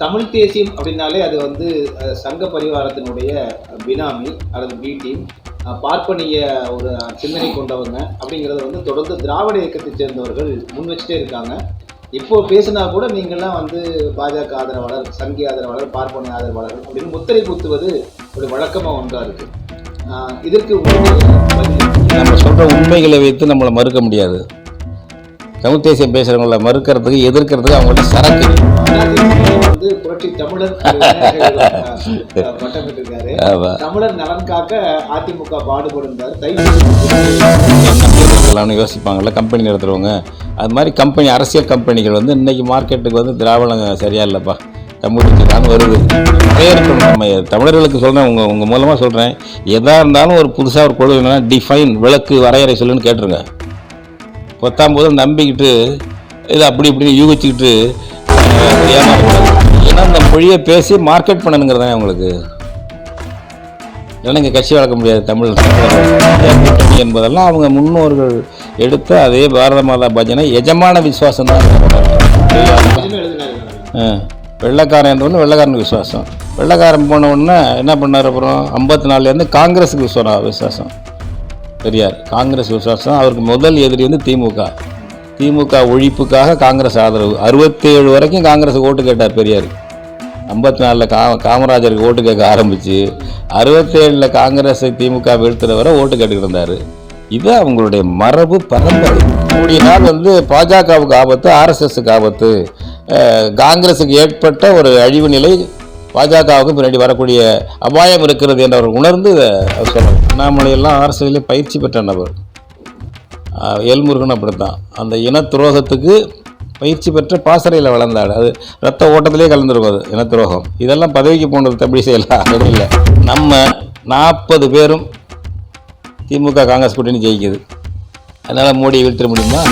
தமிழ் தேசியம் அப்படின்னாலே அது வந்து சங்க பரிவாரத்தினுடைய பினாமி அல்லது பி டீம், பார்ப்பனிய ஒரு சிந்தனை கொண்டவங்க அப்படிங்கிறத வந்து தொடர்ந்து திராவிட இயக்கத்தை சேர்ந்தவர்கள் முன் வச்சுட்டே இருக்காங்க. இப்போ பேசினா கூட நீங்கள்லாம் வந்து பாஜக ஆதரவாளர், சங்கி ஆதரவாளர், பார்ப்பனிய ஆதரவாளர்கள் அப்படின்னு முத்திரை குத்துவது ஒரு வழக்கமாக ஒன்றாக இருக்குது. இதற்கு நம்ம சொல்கிற உண்மைகளை வைத்து நம்மளை மறுக்க முடியாது. தமிழ் தேசியம் பேசுகிறவங்கள மறுக்கிறதுக்கு, எதிர்க்கிறதுக்கு அவங்கள்ட்ட சரக்கு வந்து புரட்சி தமிழர் பட்டம் பெற்றிருக்காரு. தமிழர் நலன் காக்க அதிமுக பாடுபடுறாரு. யோசிப்பாங்கல்ல கம்பெனி நடத்துகிறவங்க. அது மாதிரி கம்பெனி, அரசியல் கம்பெனிகள் வந்து இன்றைக்கி மார்க்கெட்டுக்கு வந்து திராவிடம் சரியா இல்லைப்பா, தமிழுக்கு தான் வருது. நிறைய இருக்கணும். நம்ம தமிழர்களுக்கு சொல்கிறேன், உங்கள் மூலமாக சொல்கிறேன், எதாக இருந்தாலும் ஒரு புதுசாக ஒரு கொள்கை என்னன்னா டிஃபைன், விளக்கு, வரையறை சொல்லுன்னு கேட்டுருங்க. 10ஆம் நம்பிக்கிட்டு இது அப்படி இப்படின்னு யூகிச்சுக்கிட்டு ஏமாறக்கூடாது. ஏன்னா அந்த மொழியை பேசி மார்க்கெட் பண்ணணுங்கிறது தான் அவங்களுக்கு. இல்லைன்னா இங்கே கட்சி வளர்க்க முடியாது. தமிழ் என்பதெல்லாம் அவங்க முன்னோர்கள் எடுத்த அதே பாரத மாதா பஜனை எஜமான விசுவாசம் தான். வெள்ளைக்காரன் என்றவொன்னு வெள்ளைக்காரனுக்கு விசுவாசம். வெள்ளைக்காரன் போன உடனே என்ன பண்ணார், அப்புறம் 54லேருந்து காங்கிரஸுக்கு விசுவாசம். பெரியார் காங்கிரஸ் விசுவாசம். அவருக்கு முதல் எதிரி வந்து திமுக ஒழிப்புக்காக காங்கிரஸ் ஆதரவு. 67 வரைக்கும் காங்கிரஸுக்கு ஓட்டு கேட்டார் பெரியார். 54 காமராஜருக்கு ஓட்டு கேட்க ஆரம்பித்து 67 காங்கிரஸை திமுக வீழ்த்துற வரை ஓட்டு கேட்டுக்கிட்டு இருந்தார். இது அவங்களுடைய மரபு பரம்பரை. கூடிய நாள் வந்து பாஜகவுக்கு ஆபத்து, ஆர்எஸ்எஸ்க்கு ஆபத்து, காங்கிரஸுக்கு ஏற்பட்ட ஒரு அழிவு நிலை பாஜகவுக்கு பின்னாடி வரக்கூடிய அபாயம் இருக்கிறது என்று அவர் உணர்ந்து அவர் சொல்கிறார். அண்ணாமலையெல்லாம் அரசியலில் பயிற்சி பெற்ற நபர். எல்முருகன் அப்படித்தான். அந்த இன துரோகத்துக்கு பயிற்சி பெற்ற பாசறையில் வளர்ந்தாள். அது ரத்த ஓட்டத்திலே கலந்துருக்கும். அது இன துரோகம். இதெல்லாம் பதவிக்கு போனது தமிழ் செய்யலாம் இல்லை. நம்ம 40 பேரும் திமுக காங்கிரஸ் கூட்டணி ஜெயிக்குது. அதனால் மோடியை வீழ்த்திட முடியுமா?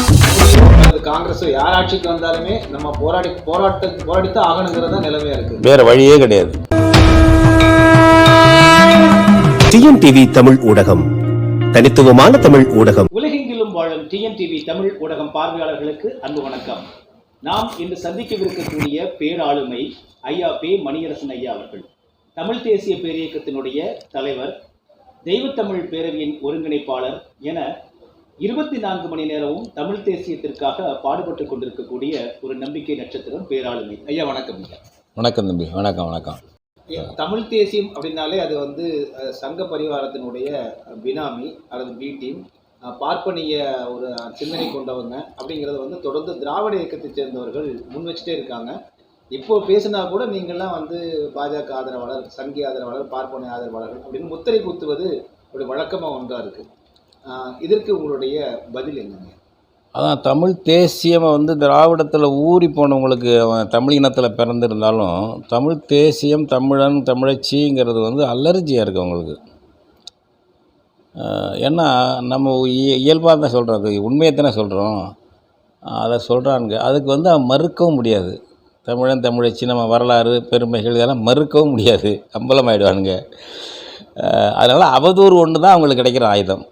காங்கிரஸ் யார் ஆட்சிக்கு வந்தாலுமே நம்ம போராடித்தான் ஆகணுங்கிறத நிலைமையா இருக்கு. வேற வழியே கிடையாது. டிஎன்டிவி தமிழ் ஊடகம், தனித்துவமான தமிழ் ஊடகம். உலகெங்கிலும் வாழும் டிஎன்டிவி தமிழ் ஊடகம் பார்வையாளர்களுக்கு அன்பு வணக்கம். நாம் இன்று சந்திக்கவிருக்கக்கூடிய பேராளுமை ஐயா பே மணியரசன் ஐயா அவர்கள். தமிழ் தேசிய பேரியக்கத்தினுடைய தலைவர், தெய்வத்தமிழ் பேரவையின் ஒருங்கிணைப்பாளர் என 24 மணி நேரமும் தமிழ் தேசியத்திற்காக பாடுபட்டு கொண்டிருக்கக்கூடிய ஒரு நம்பிக்கை நட்சத்திரம் பேராளுமை. ஐயா வணக்கம். வணக்கம் தம்பி. வணக்கம். தமிழ் தேசியம் அப்படின்னாலே அது வந்து சங்க பரிவாரத்தினுடைய பினாமி அல்லது பி டீம், பார்ப்பனிய ஒரு சிந்தனை கொண்டவங்க அப்படிங்கிறத வந்து தொடர்ந்து திராவிட இயக்கத்தை சேர்ந்தவர்கள் முன் வச்சுட்டே இருக்காங்க. இப்போ பேசினா கூட நீங்கள்லாம் வந்து பாஜக ஆதரவாளர், சங்கி ஆதரவாளர், பார்ப்பனிய ஆதரவாளர்கள் அப்படின்னு முத்திரை குத்துவது ஒரு வழக்கமாக ஒன்றாக இருக்குது. இதற்கு உங்களுடைய பதில் என்னங்க? அதான் தமிழ் தேசியம் வந்து திராவிடத்தில் ஊறி போனவங்களுக்கு, அவன் தமிழ் இனத்தில் பிறந்திருந்தாலும் தமிழ் தேசியம், தமிழன், தமிழச்சிங்கிறது வந்து அலர்ஜியாக இருக்குது அவங்களுக்கு. ஏன்னா நம்ம இயல்பாக தான் சொல்கிறது, உண்மையை தானே சொல்கிறோம். அதை சொல்கிறானுங்க. அதுக்கு வந்து அவன் மறுக்கவும் முடியாது. தமிழன், தமிழச்சி, நம்ம வரலாறு, பெருமைகள் இதெல்லாம் மறுக்கவும் முடியாது. அம்பலமாயிடுவானுங்க. அதனால் அவதூறு ஒன்று தான் அவங்களுக்கு கிடைக்கிற ஆயுதம்.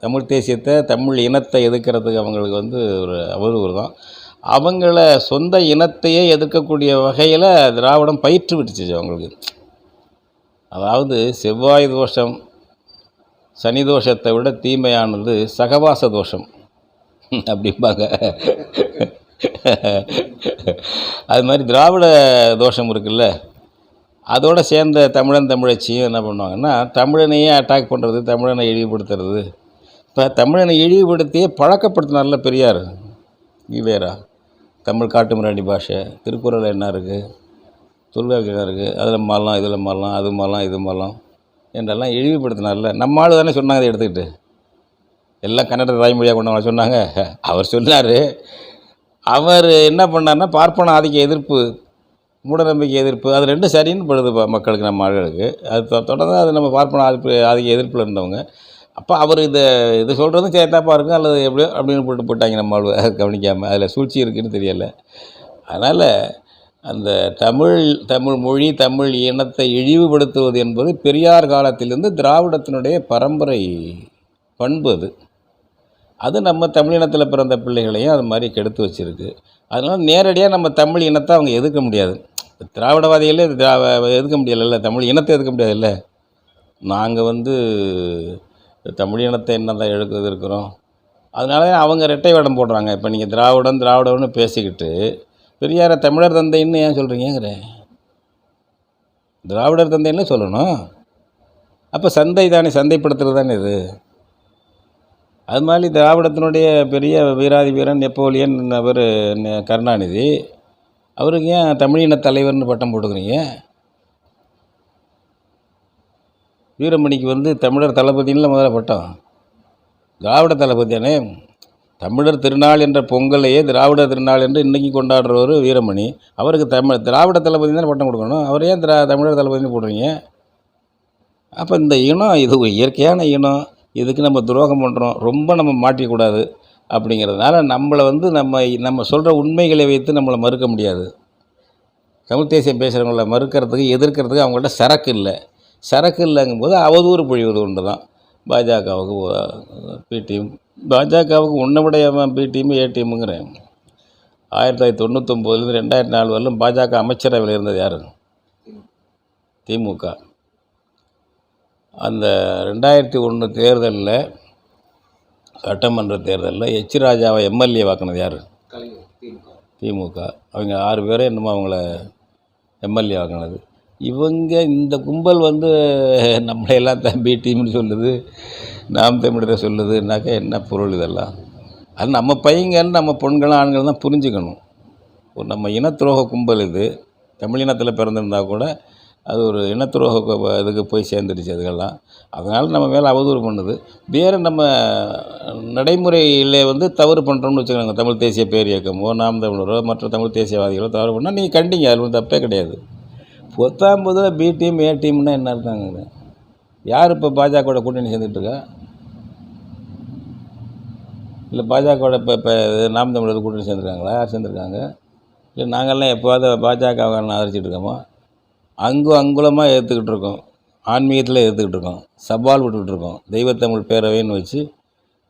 தமிழ் தேசியத்தை, தமிழ் இனத்தை எதிர்க்கிறதுக்கு அவங்களுக்கு வந்து ஒரு அவதூறு தான். அவங்கள சொந்த இனத்தையே எதிர்க்கக்கூடிய வகையில் திராவிடம் பயிற்று விட்டுச்சு அவங்களுக்கு. அதாவது செவ்வாய் தோஷம், சனி தோஷத்தை விட தீமையானது சகவாச தோஷம் அப்படிம்பாங்க. அது மாதிரி திராவிட தோஷம் இருக்குல்ல, அதோடு சேர்ந்த தமிழன், தமிழச்சியும் என்ன பண்ணுவாங்கன்னா தமிழனையே அட்டாக் பண்ணுறது, தமிழனை இழிவுபடுத்துறது. இப்போ தமிழனை இழிவுபடுத்தியே பழக்கப்படுத்தினார்ல பெரியார். ஈவேரா தமிழ் காட்டுமிராண்டி பாஷை, திருக்குறள் என்ன இருக்குது, தொல்காப்பியம் என்ன இருக்குது, அதில் மாறலாம், இதில் மாறலாம், அது மாறலாம், இது மாறலாம் என்றெல்லாம் இழிவுபடுத்தினார்ல. நம்ம ஆள் தானே சொன்னாங்க அதை எடுத்துக்கிட்டு. எல்லாம் கன்னட தாய்மொழியாக கொண்டவங்க சொன்னாங்க. அவர் சொன்னார். அவர் என்ன பண்ணார்னா பார்ப்பன ஆதிக்க எதிர்ப்பு, மூடநம்பிக்கை எதிர்ப்பு, அது ரெண்டும் சரின்னு படுது மக்களுக்கு, நம்ம ஆளுகளுக்கு. அது தொடர்ந்து அது நம்ம பார்ப்பன ஆதிக்க எதிர்ப்பில் இருந்தவங்க. அப்போ அவர் இது சொல்கிறதும் சேர்த்தாப்பா இருக்குது அல்லது எப்படியோ அப்படின்னு போட்டாங்க நம்ம கவனிக்காமல். அதில் சூழ்ச்சி இருக்குதுன்னு தெரியலை. அதனால் அந்த தமிழ் மொழி, தமிழ் இனத்தை இழிவுபடுத்துவது என்பது பெரியார் காலத்திலிருந்து திராவிடத்தினுடைய பரம்பரை பண்பு. அது நம்ம தமிழினத்தில் பிறந்த பிள்ளைகளையும் அது மாதிரி கெடுத்து வச்சுருக்கு. அதனால் நேரடியாக நம்ம தமிழ் இனத்தை அவங்க எதிர்க்க முடியாது. திராவிடவாதிகளே எதுக்க முடியலைல்ல, தமிழ் இனத்தை எதுக்க முடியாதுல்ல. நாங்கள் வந்து தமிழ் இனத்தை என்ன தான் எழுக்கிறது இருக்கிறோம். அதனால அவங்க ரெட்டை வேடம் போடுறாங்க. இப்போ நீங்கள் திராவிடம்னு பேசிக்கிட்டு பெரியாரை தமிழர் தந்தைன்னு ஏன் சொல்கிறீங்கிறேன்? திராவிடர் தந்தைன்னு சொல்லணும். அப்போ சந்தை தானே, சந்தைப்படுத்துறது தானே இது. அது மாதிரி திராவிடத்தினுடைய பெரிய வீராதி வீரன் நெப்போலியன் அவர் கருணாநிதி, அவருக்கு ஏன் தமிழின தலைவர்னு பட்டம் போட்டுக்கிறீங்க? வீரமணிக்கு வந்து தமிழர் தளபதின்னு முதல்ல பட்டம், திராவிட தளபதி தானே. தமிழர் திருநாள் என்ற பொங்கலையே திராவிட திருநாள் என்று இன்றைக்கி கொண்டாடுறவர் வீரமணி. அவருக்கு திராவிட தளபதி தானே பட்டம் கொடுக்கணும். அவர் ஏன் தமிழர் தளபதினு போடுறீங்க? அப்போ இந்த இனம் இது இயற்கையான இனம், இதுக்கு நம்ம துரோகம் பண்ணுறோம், ரொம்ப நம்ம மாட்டிக்கூடாது. அப்படிங்கிறதுனால நம்மளை வந்து நம்ம சொல்கிற உண்மைகளை வைத்து நம்மளை மறுக்க முடியாது. தமிழ் தேசியம் பேசுகிறவங்கள மறுக்கிறதுக்கு எதிர்க்கிறதுக்கு அவங்கள்ட்ட சரக்கு இல்லை. சரக்கு இல்லைங்கும்போது அவதூறு பொழிவது ஒன்று தான். பாஜகவுக்கு பி டீம், பாஜகவுக்கு உன்னை விட பி டீமு ஏ டீமுங்கிறேன். 1999 2004 வரலும் பாஜக அமைச்சரவையில் இருந்தது யார்? திமுக. அந்த 2001 தேர்தலில், சட்டமன்ற தேர்தலில் எச் ராஜாவை எம்எல்ஏ வாக்குனது யார்? திமுக. அவங்க 6 பேரே என்னமோ அவங்கள எம்எல்ஏ வாக்குனது. இவங்க இந்த கும்பல் வந்து நம்மளையெல்லாம் தம்பி டீம்னு சொல்லுது, நாம் தமிழரை சொல்லுதுன்னாக்கா என்ன பொருள் இதெல்லாம்? அது நம்ம பையங்கள், நம்ம பெண்களும் ஆண்கள் தான் புரிஞ்சுக்கணும். ஒரு நம்ம இனத்துரோக கும்பல் இது. தமிழ் இனத்தில் பிறந்திருந்தா கூட அது ஒரு இனத்துரோக இதுக்கு போய் சேர்ந்துடுச்சு அதுக்கெல்லாம். அதனால் நம்ம மேலே அவதூறு பண்ணுது. வேறு நம்ம நடைமுறையில் வந்து தவறு பண்ணுறோம்னு வச்சுக்கோங்க. தமிழ் தேசிய பேர் இயக்கமோ நாம் தமிழரோ மற்ற தமிழ் தேசியவாதிகளோ தவறு பண்ணால் நீங்கள் கண்டிங்க, அது ஒன்றும் தப்பே கிடையாது. 19 பி டீம் ஏ டீம்னா என்ன அர்த்தங்க? யார் இப்போ பாஜகவோட கூட்டணி சேர்ந்துட்டுருக்கா? இல்லை பாஜகவோட இப்போ நாம் தமிழர் கூட்டணி சேர்ந்துருக்காங்களா? யார் சேர்ந்துருக்காங்க? இல்லை நாங்கள்லாம் எப்போவாது பாஜகவை ஆதரிச்சிட்டு இருக்கோமா? அங்குலமாக ஏற்றுக்கிட்டு இருக்கோம், ஆன்மீகத்தில் ஏற்றுக்கிட்டு இருக்கோம், சவால் விட்டுக்கிட்டுருக்கோம். தெய்வத்தமிழ் பேரவைன்னு வச்சு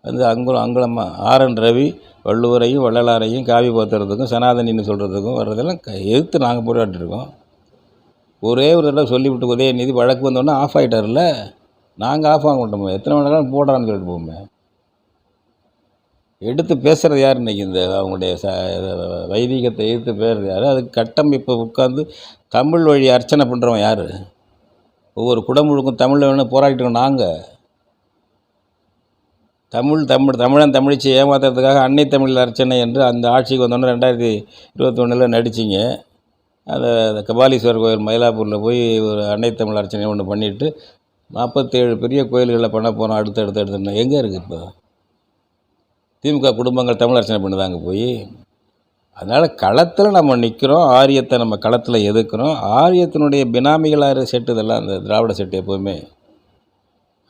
வந்து அங்குலமாக ஆர்என் ரவி வள்ளுவரையும் வள்ளலாரையும் காவி போத்துறதுக்கும் சனாதனின்னு சொல்கிறதுக்கும் வர்றதெல்லாம் எதிர்த்து நாங்கள் போராட்டிருக்கோம். ஒரே ஒரு தடவை சொல்லிவிட்டு உதயநிதி வழக்கு வந்தோடனே ஆஃப் ஆகிட்டார்ல, நாங்கள் ஆஃப் ஆக மாட்டோமே, எத்தனை மணி நேரம் போடுறான்னு சொல்லிட்டு போவோமே. எடுத்து பேசுகிறது யார் இன்றைக்கி? இந்த அவங்களுடைய வைதிகத்தை எதிர்த்து பேசுகிறது யார்? அதுக்கு கட்டமைப்பு உட்காந்து தமிழ் வழி அர்ச்சனை பண்ணுறவன் யார்? ஒவ்வொரு குடமுழுக்கும் தமிழில் வேணும் போராடிட்டோம் நாங்கள். தமிழன் தமிழிச்சி ஏமாத்துறதுக்காக அன்னை தமிழ் அர்ச்சனை என்று அந்த ஆட்சிக்கு வந்தோன்னே 2021 நடிச்சிங்க. அந்த கபாலீஸ்வரர் கோயில் மயிலாப்பூரில் போய் ஒரு அன்னை தமிழ் அர்ச்சனை ஒன்று பண்ணிவிட்டு 47 பெரிய கோயில்களில் பண்ண போகிறோம் அடுத்தடுத்து. எங்கே இருக்குது இப்போ? திமுக குடும்பங்கள் தமிழ் அர்ச்சனை பண்ணுதாங்க போய். அதனால் களத்தில் நம்ம நிற்கிறோம், ஆரியத்தை நம்ம களத்தில் எதிர்க்கிறோம். ஆரியத்தினுடைய பினாமிகளாக செட்டு இதெல்லாம் அந்த திராவிட செட்டு எப்போவுமே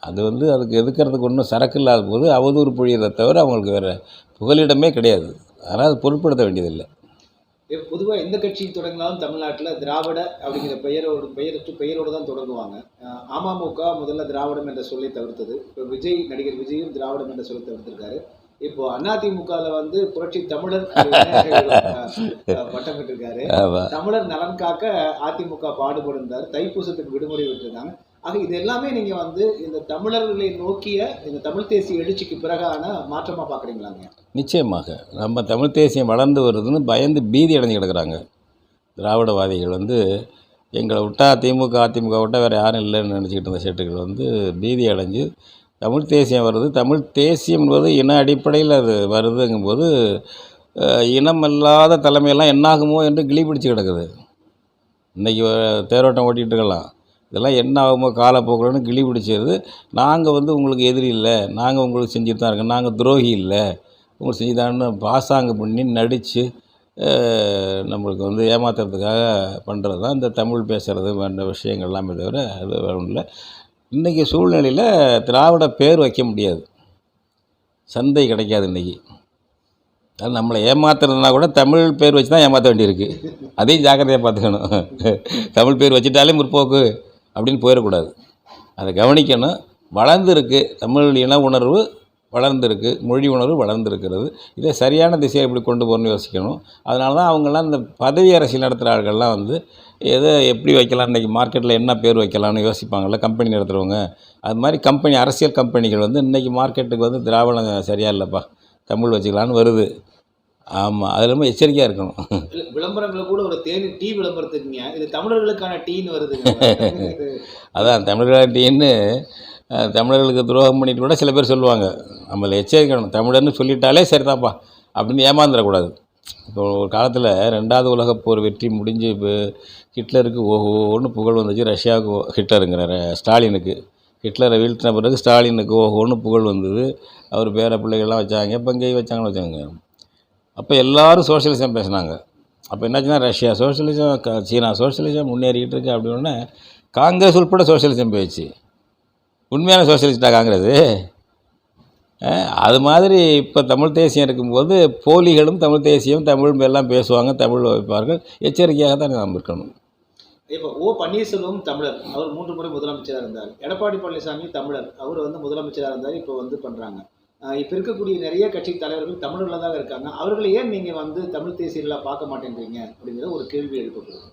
அது வந்து அதுக்கு எதுக்கிறதுக்கு ஒன்றும் சரக்கு இல்லாத போது அவதூறு பொழியதை தவிர அவங்களுக்கு வேறு புகலிடமே கிடையாது. அதனால் அது பொருட்படுத்த வேண்டியதில்லை. பொதுவாக எந்த கட்சி தொடங்கினாலும் தமிழ்நாட்டில் திராவிட அப்படிங்கிற பெயரோடு தான் தொடங்குவாங்க. அமமுக முதல்ல திராவிடம் என்ற சொல்லை தவிர்த்தது. இப்போ நடிகர் விஜயும் திராவிடம் என்ற சொல்லை தவிர்த்திருக்காரு. இப்போ அதிமுகவில் வந்து புரட்சி தமிழர் பட்டம் பெற்றிருக்காரு. தமிழர் நலன் காக்க அதிமுக பாடுபடுந்தார். தைப்பூசத்துக்கு விடுமுறை விட்டுருக்காங்க. ஆக இது எல்லாமே நீங்கள் வந்து இந்த தமிழர்களை நோக்கிய இந்த தமிழ் தேசிய எழுச்சிக்கு பிறகான மாற்றமாக பார்க்குறீங்களாங்க? நிச்சயமாக நம்ம தமிழ் தேசியம் வளர்ந்து வருதுன்னு பயந்து பீதி அடைஞ்சு கிடக்குறாங்க திராவிடவாதிகள். வந்து எங்களை விட்டால் அதிமுக விட்டால் வேறு யாரும் இல்லைன்னு நினச்சிக்கிட்டு இருந்த செட்டுகள் வந்து பீதி அடைஞ்சு தமிழ் தேசியம் வருது. தமிழ் தேசியம் என்பது இன அடிப்படையில் அது வருதுங்கும்போது இனமல்லாத தலைமையெல்லாம் என்னாகுமோ என்று கிளி பிடிச்சி கிடக்குது. இன்றைக்கி தேரோட்டம் ஓட்டிகிட்டு இருக்கலாம், இதெல்லாம் என்ன ஆகுமோ காலப்போக்கில்னு கிளி பிடிச்சிருது. நாங்கள் வந்து உங்களுக்கு எதிரி இல்லை, நாங்கள் உங்களுக்கு செஞ்சுட்டு தான் இருக்கோம், நாங்கள் துரோகி இல்லை, உங்களுக்கு செஞ்சு தான்னு பாசாங்கு பண்ணி நடித்து நம்மளுக்கு வந்து ஏமாத்துறதுக்காக பண்ணுறது தான் இந்த தமிழ் பேசுகிறது வேண்ட விஷயங்கள் எல்லாமே தவிர அது ஒன்றும் இல்லை. இன்றைக்கி சூழ்நிலையில் திராவிட பேர் வைக்க முடியாது, சந்தை கிடைக்காது இன்றைக்கி. அது நம்மளை ஏமாத்துறதுனா கூட தமிழ் பேர் வச்சு தான் ஏமாற்ற வேண்டியிருக்கு. அதையும் ஜாக்கிரதையாக பார்த்துக்கணும். தமிழ் பேர் வச்சுட்டாலே முற்போக்கு அப்படின்னு போயிடக்கூடாது, அதை கவனிக்கணும். வளர்ந்துருக்கு தமிழ் இன உணர்வு, வளர்ந்துருக்கு மொழி உணர்வு வளர்ந்துருக்கிறது. இதை சரியான திசையை எப்படி கொண்டு போகணும்னு யோசிக்கணும். அதனால தான் அவங்கெல்லாம் இந்த பதவி அரசியல் நடத்துகிற ஆள்கள்லாம் வந்து எதை எப்படி வைக்கலாம், இன்றைக்கி மார்க்கெட்டில் என்ன பேர் வைக்கலாம்னு யோசிப்பாங்கள்ல கம்பெனி நடத்துகிறவங்க. அது மாதிரி அரசியல் கம்பெனிகள் வந்து இன்றைக்கி மார்க்கெட்டுக்கு வந்து திராவிடம் சரியா இல்லைப்பா, தமிழ் வச்சுக்கலான்னு வருது. ஆமாம், அது ரொம்ப எச்சரிக்கையாக இருக்கணும். விளம்பரங்கள் கூட ஒரு தேனி டீ விளம்பரத்துக்குங்க, இது தமிழர்களுக்கான டீன்னு வருதுங்க. அதான் தமிழர்கள் டீன்னு தமிழர்களுக்கு துரோகம் பண்ணிட்டு கூட சில பேர் சொல்லுவாங்க. நம்மளை எச்சரிக்கணும், தமிழர்னு சொல்லிட்டாலே சரிதான்ப்பா அப்படின்னு ஏமாந்துடக்கூடாது. இப்போ ஒரு காலத்தில் 2வது உலகப் போர் வெற்றி முடிஞ்சு இப்போ ஹிட்லருக்கு ஓஹோன்னு புகழ் வந்துச்சு. ரஷ்யாவுக்கு ஹிட்லருங்கிற ஸ்டாலினுக்கு, ஹிட்லரை வீழ்த்தின பிறகு ஸ்டாலினுக்கு ஓஹோன்னு புகழ் வந்தது. அவர் பேர பிள்ளைகள்லாம் வச்சாங்க, பங்கை வச்சாங்கன்னு வச்சாங்க. அப்போ எல்லோரும் சோஷியலிசம் பேசினாங்க. அப்போ என்னாச்சுன்னா ரஷ்யா சோஷியலிசம், சீனா சோஷியலிசம் முன்னேறிக்கிட்டு இருக்கு அப்படின்னா காங்கிரஸ் உட்பட சோஷியலிசம் போயிடுச்சு. உண்மையான சோஷியலிஸ்டா காங்கிரஸ்? அது மாதிரி இப்போ தமிழ் தேசியம் இருக்கும்போது போலிகளும் தமிழ் தேசியம், தமிழ் எல்லாம் பேசுவாங்க, தமிழ் வைப்பார்கள். எச்சரிக்கையாக தான் நாம் இருக்கணும். இப்போ பன்னீர்செல்வம் தமிழர், அவர் 3 முறை முதலமைச்சராக இருந்தார். எடப்பாடி பழனிசாமி தமிழர், அவர் வந்து முதலமைச்சராக இருந்தார். இப்போ வந்து பண்ணுறாங்க. இப்போ இருக்கக்கூடிய நிறைய கட்சி தலைவர்கள் தமிழர்களாக தான் இருக்காங்க. அவர்களை ஏன் நீங்கள் வந்து தமிழ் தேசியர்களாக பார்க்க மாட்டேன்றீங்க அப்படிங்கிற ஒரு கேள்வி எழுப்பப்படுது.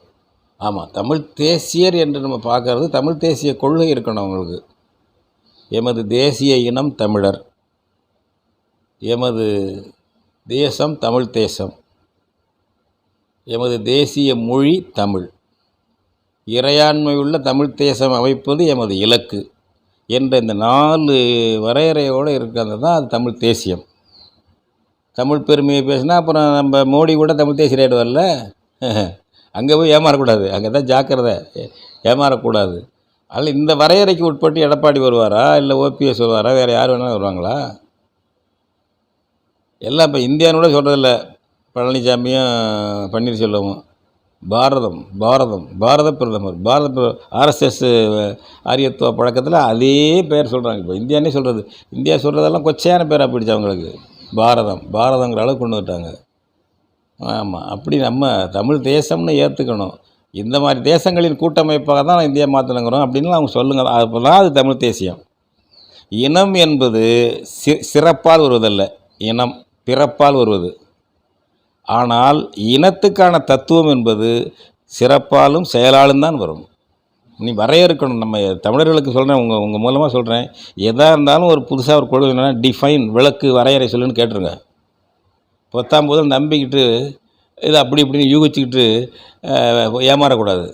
ஆமாம், தமிழ் தேசியர் என்று நம்ம பார்க்கறது தமிழ் தேசிய கொள்கை இருக்கணும் அவங்களுக்கு. எமது தேசிய இனம் தமிழர், எமது தேசம் தமிழ் தேசம், எமது தேசிய மொழி தமிழ், இறையாண்மை உள்ள தமிழ் தேசம் அமைப்பது எமது இலக்கு என்ற இந்த 4 வரையறையோடு இருக்கிறது தான் அது தமிழ் தேசியம். தமிழ் பெருமையை பேசினா அப்புறம் நம்ம மோடி கூட தமிழ் தேசிய ஆகிடுவார்ல. அங்கே போய் ஏமாறக்கூடாது, அங்கே தான் ஜாக்கிரதை, ஏமாறக்கூடாது. அதில் இந்த வரையறைக்கு உட்பட்டு எடப்பாடி வருவாரா, இல்லை ஓபிஎஸ் வருவாரா, வேறு யார் வேணாலும் வருவாங்களா? எல்லாம் இப்போ இந்தியானோட சொல்கிறதில்ல. பழனிசாமியும் பன்னீர்செல்வமும் பாரதம் பாரதம் பாரத பிரதமர், ஆர்எஸ்எஸ் ஆரியத்துவ பழக்கத்தில் அதே பேர் சொல்கிறாங்க. இப்போ இந்தியானே சொல்கிறது, இந்தியா சொல்கிறதெல்லாம் கொச்சையான பேராக போயிடுச்சு அவங்களுக்கு. பாரதங்கிற அளவுக்கு கொண்டு வந்துட்டாங்க. ஆமாம், அப்படி நம்ம தமிழ் தேசம்னு ஏற்றுக்கணும். இந்த மாதிரி தேசங்களின் கூட்டமைப்பாக தான் இந்தியா மாற்றணுங்கிறோம் அப்படின்னு அவங்க சொல்லுங்க. அப்போ தான் அது தமிழ் தேசியம். இனம் என்பது சிறப்பால் வருவதல்ல, இனம் பிறப்பால் வருவது. ஆனால் இனத்துக்கான தத்துவம் என்பது சிறப்பாலும் செயலாலும் தான் வரும். நீ வரையறுக்கணும். நம்ம தமிழர்களுக்கு சொல்கிறேன், உங்கள் மூலமாக சொல்கிறேன், எதாக இருந்தாலும் ஒரு புதுசாக ஒரு கொள்கை என்னென்னா டிஃபைன், விளக்கு, வரையறை சொல்லுன்னு கேட்டுருங்க. 10ஆம் போதும் நம்பிக்கிட்டு இது அப்படி இப்படின்னு யூகிச்சுக்கிட்டு ஏமாறக்கூடாது.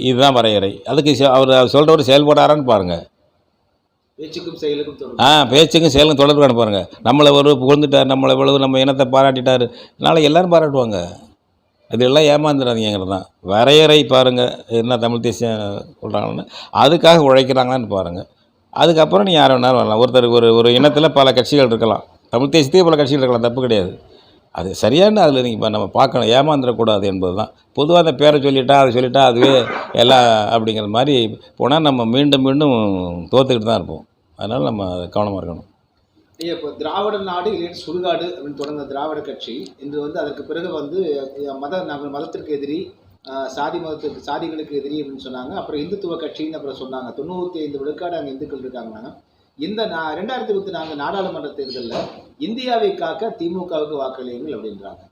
இதுதான் வரையறை. அதுக்கு அவர் சொல்கிறவர் செயல்படாரான்னு பாருங்கள். பேச்சுக்கும் செயலுக்கும் தொடர்பு. பேச்சுக்கும் செயலுக்கும் தொடர்பு பாருங்கள். நம்மளை புகழ்ந்துட்டார், நம்மளை நம்ம இனத்தை பாராட்டிட்டார், நாளைக்கு எல்லோரும் பாராட்டுவாங்க. இதெல்லாம் ஏமாந்துடாதீங்கிறது தான் வரையறை. பாருங்கள் என்ன தமிழ் தேசியம் சொல்கிறாங்கன்னு, அதுக்காக உழைக்கிறாங்களான்னு பாருங்கள். அதுக்கப்புறம் நீ யார் வேணாலும் வரலாம். ஒருத்தருக்கு ஒரு இனத்தில் பல கட்சிகள் இருக்கலாம், தமிழ் தேசியத்தையே பல கட்சிகள் இருக்கலாம், தப்பு கிடையாது. அது சரியான அதில் நீங்கள் நம்ம பார்க்கணும், ஏமாந்துடக்கூடாது என்பது தான். பொதுவாக அந்த பேரை சொல்லிட்டா அதுவே எல்லாம் அப்படிங்கிற மாதிரி போனால் நம்ம மீண்டும் தோற்றுக்கிட்டு தான் இருப்போம். அதனால் நம்ம கவனமாக இருக்கணும். இப்போ திராவிட நாடு இல்லைன்னு சுடுகாடு அப்படின்னு தொடர்ந்த திராவிட கட்சி இன்று வந்து அதற்கு பிறகு வந்து நாங்கள் மதத்திற்கு எதிரி, சாதிகளுக்கு எதிரி அப்படின்னு சொன்னாங்க. அப்புறம் இந்துத்துவ கட்சின்னு அப்புறம் சொன்னாங்க. 95 விழுக்காடு அங்கே இந்துக்கள் இருக்காங்கன்னா, இந்த 2024 நாடாளுமன்ற தேர்தலில் இந்தியாவை காக்க திமுகவுக்கு வாக்களியுங்கள் அப்படின்றாங்க.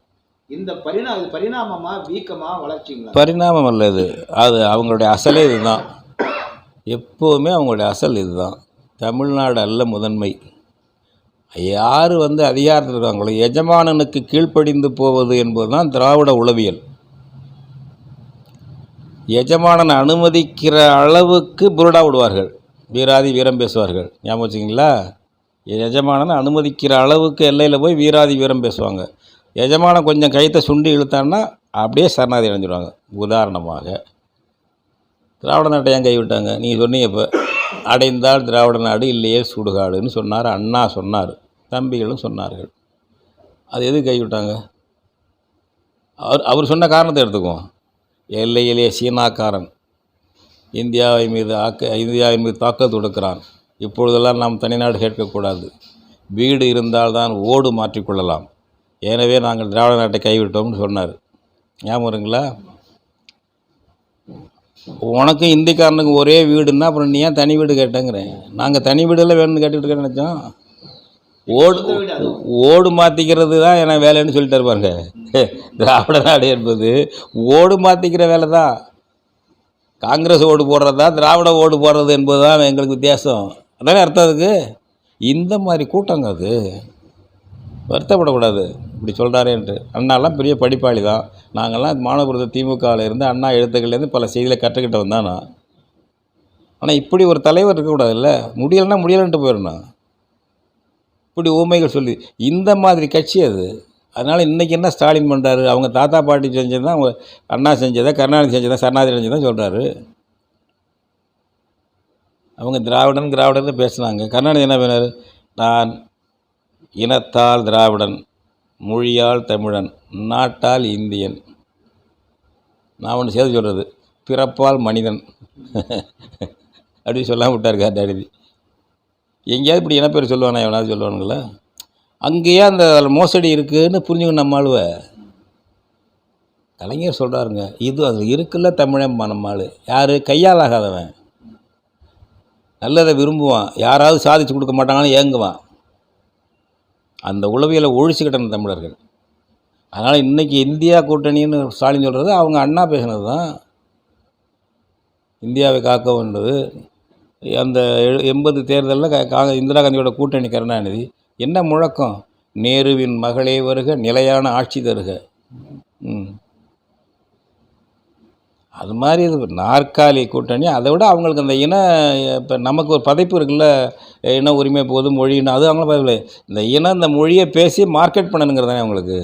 இந்த பரிணாமமா, வீக்கமா, வளர்ச்சிங்களா? பரிணாமம் அல்ல இது, அது அவங்களுடைய அசலே இதுதான். எப்போவுமே அவங்களுடைய அசல் இதுதான். தமிழ்நாடு அல்ல முதன்மை. யார் வந்து அதிகாரத்தில் இருக்காங்களோ எஜமானனுக்கு கீழ்ப்படிந்து போவது என்பது தான் திராவிட உளவியல். எஜமானனை அனுமதிக்கிற அளவுக்கு புருடா விடுவார்கள், வீராதி வீரம் பேசுவார்கள். ஞாபகம் வச்சுக்கிங்களா? எஜமானனை அனுமதிக்கிற அளவுக்கு எல்லையில் போய் வீராதி வீரம் பேசுவாங்க. எஜமானன் கொஞ்சம் கைத்தை சுண்டி இழுத்தான்னா அப்படியே சரணாதி அடைஞ்சிடுவாங்க. உதாரணமாக திராவிட நாட்டை ஏன் கைவிட்டாங்க? நீங்கள் சொன்னீங்க. இப்போ அடைந்தால் திராவிட நாடு, இல்லையே சுடுகாடுன்னு சொன்னார் அண்ணா, சொன்னார், தம்பிகளும் சொன்னார்கள். அது எது கைவிட்டாங்க? அவர் சொன்ன காரணத்தை எடுத்துக்குவோம். எல்லையிலே சீனாக்காரன் இந்தியாவின் மீது தாக்கல் தொடுக்கிறான். இப்பொழுதெல்லாம் நாம் தனிநாடு கேட்கக்கூடாது, வீடு இருந்தால்தான் ஓடு மாற்றிக்கொள்ளலாம், எனவே நாங்கள் திராவிட நாட்டை கைவிட்டோம்னு சொன்னார். ஞாபகம் வருங்களா? உனக்கும் இந்திக்காரனுக்கும் ஒரே வீடுன்னா அப்புறம் நீ ஏன் தனி வீடு கேட்டேங்கிறேன். நாங்கள் தனி வீடெல்லாம் வேணும்னு கேட்டுக்கிட்டு நினச்சோம். ஓடு சொந்த வீடு அதுவும். ஓடு மாற்றிக்கிறது தான் எனக்கு வேலைன்னு சொல்லிட்டு இருப்பாங்க. திராவிட நாடு என்பது ஓடு மாற்றிக்கிற வேலை தான். காங்கிரஸ் ஓடு போடுறதா திராவிட ஓடு போடுறது என்பது தான் எங்களுக்கு வித்தியாசம். அதானே அர்த்தம் அதுக்கு. இந்த மாதிரி கூட்டங்க அது. வருத்தப்படக்கூடாது இப்படி சொல்கிறாரேன்ட்டு. அண்ணாலாம் பெரிய படிப்பாளி தான். நாங்கள்லாம் மாணவபுரத்து திமுகவில் இருந்து அண்ணா எழுத்துக்கள்லேருந்து பல செய்திகளை கற்றுக்கிட்டு வந்தான் நான். ஆனால் இப்படி ஒரு தலைவர் இருக்கக்கூடாதுல்ல. முடியலைன்னா முடியலைன்ட்டு போயிடணும். இப்படி ஊமைகள் சொல்லி இந்த மாதிரி கட்சி அது. அதனால் இன்றைக்கி என்ன ஸ்டாலின் பண்ணுறாரு, அவங்க தாத்தா பாட்டி செஞ்சது தான், அவங்க அண்ணா செஞ்சதை, கருணாநிதி செஞ்சதை, சரணாநிதி செஞ்சதான் சொல்கிறாரு. அவங்க திராவிடன் பேசுனாங்க. கருணாநிதி என்ன பண்ணார், நான் இனத்தால் திராவிடன், மொழியால் தமிழன், நாட்டால் இந்தியன். நான் ஒன்று சேர்த்து சொல்கிறது, பிறப்பால் மனிதன் அப்படி சொல்லாமல் விட்டார் கருணாநிதி. எங்கேயாவது இப்படி இனப்பேர் சொல்லுவானா, எவனாவது சொல்லுவானுங்களா? அங்கேயே அந்த மோசடி இருக்குதுன்னு புரிஞ்சுக்கணும் நம்ம ஆளுவை. கலைஞர் சொல்கிறாருங்க, இது அது இருக்குல்ல தமிழன் நம்மாள். யார் கையால் ஆகாதவன், நல்லதை விரும்புவான், யாராவது சாதிச்சு கொடுக்க மாட்டாங்கன்னு ஏங்குவான். அந்த உளவியலை ஒழிச்சுக்கிட்டன தமிழர்கள். அதனால் இன்றைக்கி இந்தியா கூட்டணின்னு ஸ்டாலின் சொல்கிறது அவங்க அண்ணா பேசினது தான். இந்தியாவை காக்கன்றது அந்த 80 தேர்தலில் இந்திரா காந்தியோட கூட்டணி கருணாநிதி என்ன முழக்கம், நேருவின் மகளே வருக, நிலையான ஆட்சி தருக. அது மாதிரி இது நாற்காலி கூட்டணி. அதை விட அவங்களுக்கு அந்த இப்போ நமக்கு ஒரு பதைப்பு இருக்குல்ல, இன உரிமை போது மொழின்னு, அது அவங்கள பதில் இந்த இந்த மொழியை பேசி மார்க்கெட் பண்ணணுங்கிறது தானே அவங்களுக்கு.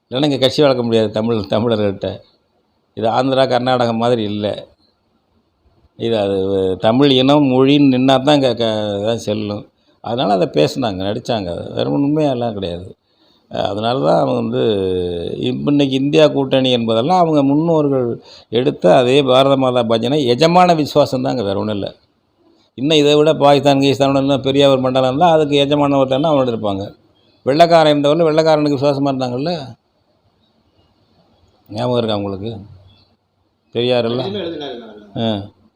இல்லைன்னா இங்கே கட்சி வளர்க்க முடியாது தமிழர்கள்ட்ட. இது ஆந்திரா கர்நாடகா மாதிரி இல்லை. இது அது தமிழ் இனம் மொழின்னு நின்னா தான் இங்கே தான் செல்லும். அதனால் அதை பேசுனாங்க, நடித்தாங்க. வேறு உண்மையெல்லாம் கிடையாது. அதனால தான் அவங்க இன்றைக்கி இந்தியா கூட்டணி என்பதெல்லாம் அவங்க முன்னோர்கள் எடுத்த அதே பாரத மாதா பஜனை எஜமான விசுவாசம் தாங்க, வேறு ஒன்றும் இல்லை. இன்னும் இதை விட பாகிஸ்தான் கீஸ்தான் பெரிய ஒரு மண்டலம் இருந்தால் அதுக்கு எஜமான ஒருத்தன்னா அவனோட இருப்பாங்க. வெள்ளைக்காரன் இருந்தவரை வெள்ளைக்காரனுக்கு விசுவாசமாக இருந்தாங்கல்ல, ஞாபகம் இருக்கா அவங்களுக்கு? பெரியாரெல்லாம்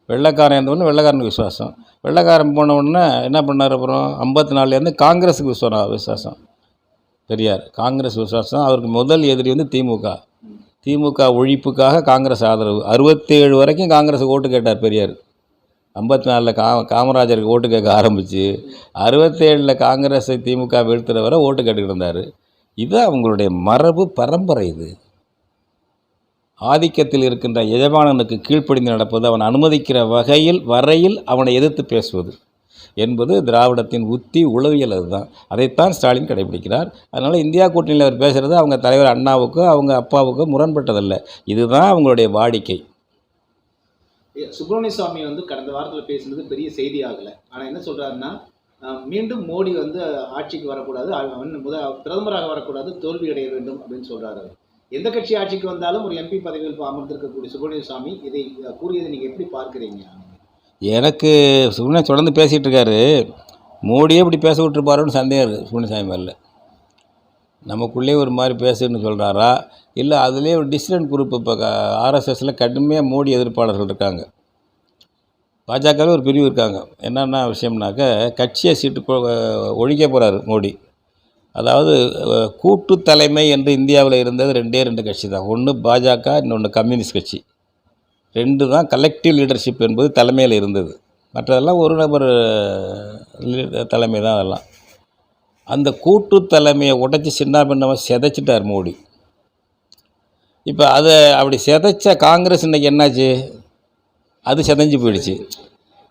வெள்ளைக்காரன் இருந்தவொடனே வெள்ளைக்காரனுக்கு விசுவாசம். வெள்ளைக்காரன் போன உடனே என்ன பண்ணார், அப்புறம் 54 காங்கிரஸுக்கு விசுவாசம். பெரியார் காங்கிரஸ் விசுவாசம். அவருக்கு முதல் எதிரி திமுக ஒழிப்புக்காக காங்கிரஸ் ஆதரவு. 67 வரைக்கும் காங்கிரஸுக்கு ஓட்டு கேட்டார் பெரியார். 54 காமராஜருக்கு ஓட்டு கேட்க ஆரம்பித்து 67 காங்கிரஸை திமுக வீழ்த்துற வரை ஓட்டு கேட்டுக்கிட்டு இருந்தார். இது அவங்களுடைய மரபு பரம்பரை. இது ஆதிக்கத்தில் இருக்கின்ற எஜமானனுக்கு கீழ்ப்படிந்து நடப்பது, அவன் அனுமதிக்கிற வரையில் அவனை எதிர்த்து பேசுவது என்பது திராவிடத்தின் உத்தி, உளவியல். அதுதான். அதைத்தான் ஸ்டாலின் கடைபிடிக்கிறார். அதனால் இந்தியா கூட்டணியில் அவர் பேசுகிறது அவங்க தலைவர் அண்ணாவுக்கோ அவங்க அப்பாவுக்கோ முரண்பட்டதல்ல. இதுதான் அவங்களுடைய வாடிக்கை. சுப்பிரமணிய சுவாமி கடந்த வாரத்தில் பேசுனது பெரிய செய்தி ஆகலை. ஆனால் என்ன சொல்கிறாருன்னா, மீண்டும் மோடி ஆட்சிக்கு வரக்கூடாது, பிரதமராக வரக்கூடாது, தோல்வி அடைய வேண்டும் அப்படின்னு சொல்கிறாரு. எந்த கட்சி ஆட்சிக்கு வந்தாலும் ஒரு எம்பி பதவியில் அமர்ந்திருக்கக்கூடிய சுப்பிரமணிய சுவாமி இதை கூறியதை நீங்கள் எப்படி பார்க்குறீங்க? எனக்கு சுப்பிரமணியம் தொடர்ந்து பேசிகிட்டு இருக்காரு. மோடியே இப்படி பேச விட்டுருப்பாருன்னு சந்தேகம் இருக்குது சுப்பிரமணிய சாமி மேலே. நமக்குள்ளே ஒரு மாதிரி பேசுன்னு சொல்கிறாரா, இல்லை அதுலேயே ஒரு டிசிடென்ட் குரூப் இப்போ ஆர்எஸ்எஸில் கடுமையாக மோடி எதிர்ப்பாளர்கள் இருக்காங்க. பாஜகவில் ஒரு பிரிவு இருக்காங்க. என்னென்ன விஷயம்னாக்க, கட்சியை சீட்டு ஒழிக்க போகிறாரு மோடி. அதாவது கூட்டு தலைமை என்று இந்தியாவில் இருந்தது 2 கட்சி தான். ஒன்று பாஜக, இன்னொன்று கம்யூனிஸ்ட் கட்சி. 2 தான் கலெக்டிவ் லீடர்ஷிப் என்பது தலைமையில் இருந்தது. மற்றதெல்லாம் ஒரு நபர் தலைமை தான். அதெல்லாம் அந்த கூட்டு தலைமையை உடைச்சி சின்ன பின்னமாக சிதைச்சிட்டார் மோடி. இப்போ அதை அப்படி சிதைச்ச காங்கிரஸ் இன்றைக்கி என்னாச்சு, அது சிதைஞ்சு போயிடுச்சு.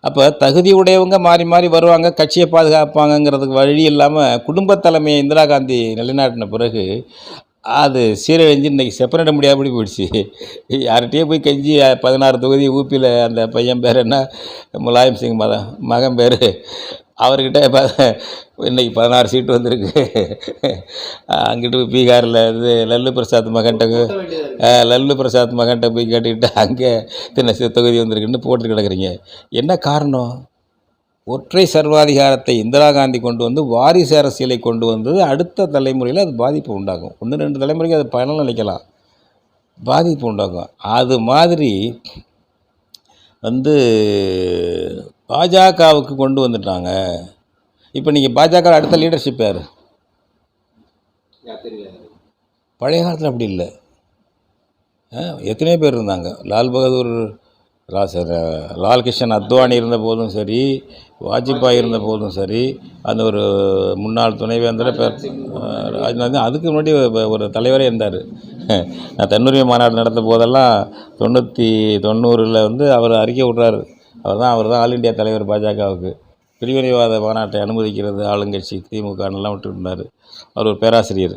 அப்போ தகுதி உடையவங்க மாறி மாறி வருவாங்க, கட்சியை பாதுகாப்பாங்கங்கிறதுக்கு வழி இல்லாமல் குடும்பத் தலைமையை இந்திரா காந்தி நிலைநாட்டின பிறகு அது சீரழிஞ்சு இன்றைக்கி செப்பரேட் முடியாதபடி போயிடுச்சு. யார்கிட்டயே போய் கெஞ்சி 16 தொகுதி ஊபியில் அந்த பையன் பேர் என்ன, முலாயம் சிங் மகன் பேர், அவர்கிட்ட இன்றைக்கி 16 சீட்டு வந்திருக்கு. அங்கிட்டு பீகாரில் லல்லு பிரசாத் மகன்கிட்ட போய் கேட்டுக்கிட்டு அங்கே தொகுதி வந்திருக்குன்னு போட்டு கிடக்குறீங்க. என்ன காரணம்? ஒற்றை சர்வாதிகாரத்தை இந்திரா காந்தி கொண்டு வந்து வாரிசு அரசியலை கொண்டு வந்தது அடுத்த தலைமுறையில் அது பாதிப்பு உண்டாகும். 1-2 தலைமுறைக்கு அது பலன் அளிக்கலாம், பாதிப்பு உண்டாகும். அது மாதிரி பாஜகவுக்கு கொண்டு வந்துட்டாங்க. இப்போ நீங்கள் பாஜக அடுத்த லீடர்ஷிப் யார்? தெரியாது. பழைய காலத்தில் அப்படி இல்லை. எத்தனையோ பேர் இருந்தாங்க. லால் பகதூர் லால் கிஷன் அத்வானி இருந்த போதும் சரி, வாஜ்பாய் இருந்த போதும் சரி, அந்த ஒரு முன்னாள் துணைவேந்தர் ராஜ்நாத் அதுக்கு முன்னாடி ஒரு தலைவரே இருந்தார். நான் தன்னுரிமை மாநாடு நடந்த போதெல்லாம் 90 வந்து அவர் அறிக்கை விட்றாரு. அவர் தான் ஆல் இண்டியா தலைவர் பாஜகவுக்கு. பிரிவினைவாத மாநாட்டை அனுமதிக்கிறது ஆளுங்கட்சி திமுகன்னெலாம் விட்டுட்டு இருந்தார். அவர் ஒரு பேராசிரியர்.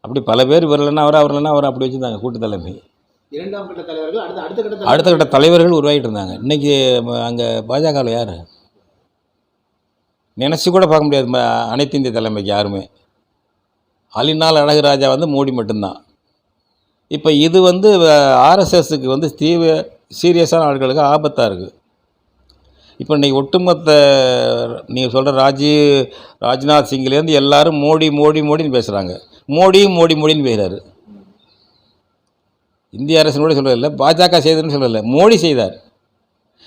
அப்படி பல பேர் அவர் இல்லைன்னா அவர் அப்படி வச்சுருந்தாங்க கூட்டு தலைமை. இரண்டாம் கட்ட தலைவர்கள் அடுத்த கட்ட தலைவர்கள் உருவாகிட்டு இருந்தாங்க. இன்றைக்கி அங்கே பாஜகவில் யார் நினச்சி கூட பார்க்க முடியாது அனைத்து இந்திய தலைமைக்கு யாருமே. ஆலினால் அழகு ராஜா வந்து மோடி மட்டும்தான். இப்போ இது வந்து ஆர்எஸ்எஸ்க்கு வந்து சீரியஸான ஆட்களுக்கு ஆபத்தாக இருக்குது. இப்போ இன்றைக்கி ஒட்டுமொத்த நீங்கள் சொல்கிற ராஜ்நாத் சிங்லேருந்து எல்லோரும் மோடின்னு பேசுகிறாங்க. மோடின்னு பேசுகிறாரு. இந்திய அரசு கூட சொல்கிறதில்ல, பாஜக செய்ததுன்னு சொல்லலை, மோடி செய்தார்.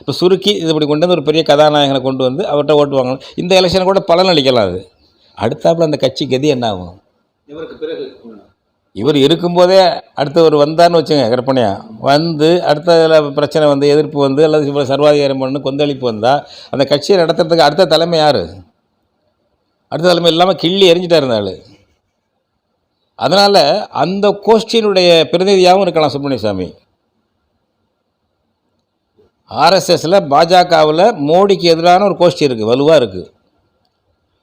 இப்போ சுருக்கி இது இப்படி கொண்டு வந்து ஒரு பெரிய கதாநாயகனை கொண்டு வந்து அவர்கிட்ட ஓட்டு வாங்கணும். இந்த எலெக்ஷனை கூட பலன் அளிக்கலாம். அது அடுத்தாப்புல அந்த கட்சி கதி என்ன ஆகும்? இவருக்கு பிறகு இவர் இருக்கும்போதே அடுத்தவர் வந்தார்னு வச்சுங்க, கற்பனையாக வந்து அடுத்த பிரச்சனை வந்து எதிர்ப்பு வந்து அல்லது சர்வாதிகாரம் பண்ணு கொந்தளிப்பு வந்தால் அந்த கட்சியை நடத்துறதுக்கு அடுத்த தலைமை யார்? அடுத்த தலைமை இல்லாமல் கிள்ளி எரிஞ்சிட்டா இருந்தாள். அதனால் அந்த கோஷ்டியினுடைய பிரதிநிதியாகவும் இருக்கலாம் சுப்பிரமணியசாமி. ஆர்எஸ்எஸில் பாஜகவில் மோடிக்கு எதிரான ஒரு கோஷ்டி இருக்குது, வலுவாக இருக்குது.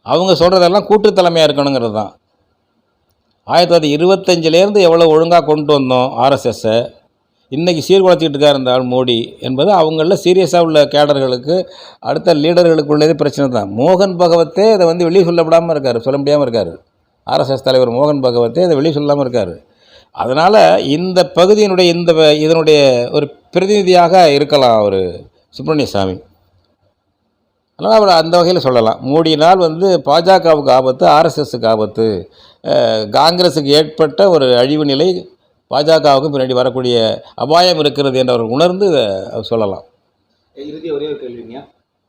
அவங்க சொல்கிறதெல்லாம் கூட்டு தலைமையாக இருக்கணுங்கிறது தான். 1925 எவ்வளோ ஒழுங்காக கொண்டு வந்தோம் ஆர்எஸ்எஸ்ஸை, இன்றைக்கி சீர்குலைச்சிக்கிட்டு இருக்கா இருந்தால் மோடி என்பது அவங்களில் சீரியஸாக உள்ள கேடர்களுக்கு அடுத்த லீடர்களுக்கு உள்ளதே பிரச்சனை தான். மோகன் பகவத்தே இதை வந்து வெளியே சொல்ல முடியாமல் இருக்கார். ஆர்எஸ்எஸ் தலைவர் மோகன் பகவத்தே இதை வெளியே சொல்லாமல் இருக்கார். அதனால் இந்த பகுதியினுடைய இதனுடைய ஒரு பிரதிநிதியாக இருக்கலாம் அவர் சுப்பிரமணியசாமி. அதனால் அவர் அந்த வகையில் சொல்லலாம். மோடியினால் வந்து பாஜகவுக்கு ஆபத்து, ஆர்எஸ்எஸ்க்கு ஆபத்து, காங்கிரஸுக்கு ஏற்பட்ட ஒரு அழிவு நிலை பாஜகவுக்கு பின்னாடி வரக்கூடிய அபாயம் இருக்கிறது என்று அவர் உணர்ந்து அவர் சொல்லலாம். இறுதி ஒரே ஒரு கேள்விங்க.